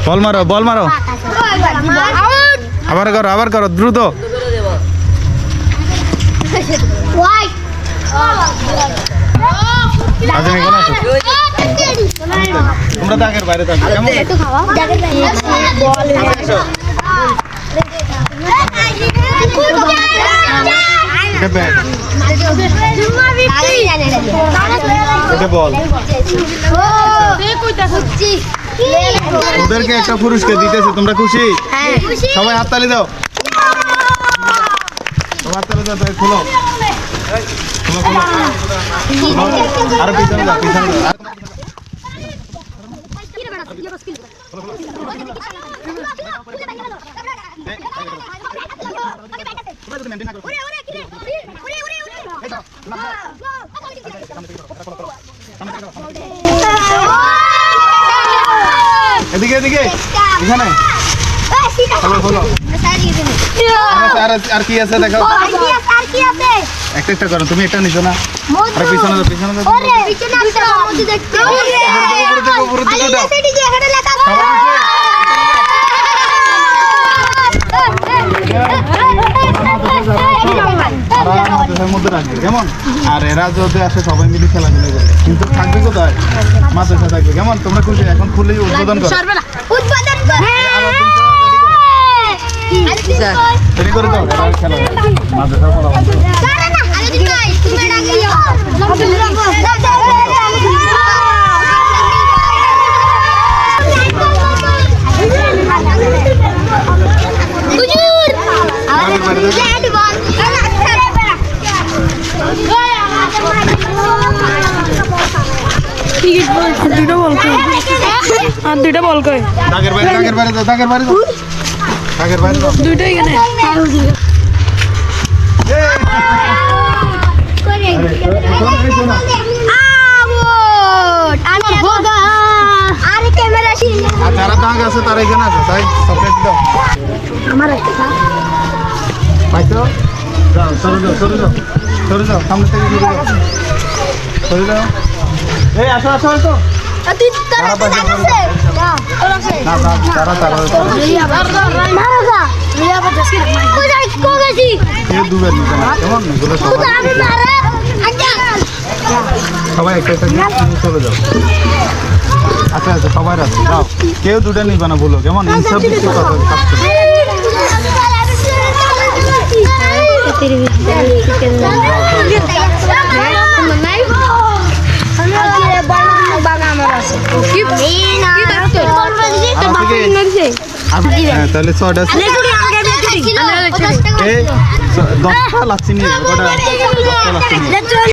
বল মারো বল মারো আবার করো দ্রুত তোমরা দাগের বাইরে থাকো বল ওদেরকে একটা পুরস্কার দিতেছে তোমরা খুশি সবাই হাততালি দাও খোলো আরো পিছনে যাও এদিকে এখানে আর কি আছে দেখো একটা করো তুমি এটা নিছো না আর পিছনে মধ্যে রাখবে কেমন আর এরা যদি আসে সবাই মিলে খেলাধুলা করবে কিন্তু থাকবে কোথায় মাদ্রাসা থাকবে কেমন তোমরা খুশি এখন খুলেই উদ্বোধন করো রেডি করে দাও খেলা মাদ্রাসা দুইটা বল কই দাগের বাইরে দুইটাই এখানে যারা দাগ আছে তারা এখানে আছে তাই চকলেট দাও পাইছো যাও সরে যাও সামনে থেকে সরে যাও এই আসো সবাই একটা চলে যাও আচ্ছা সবাই রাখছে যাও কেউ দুটা নিবা না বলো কেমন ইনসাফ দিচ্ছে কথা তাহলে 6টা 10টা লাগছে নি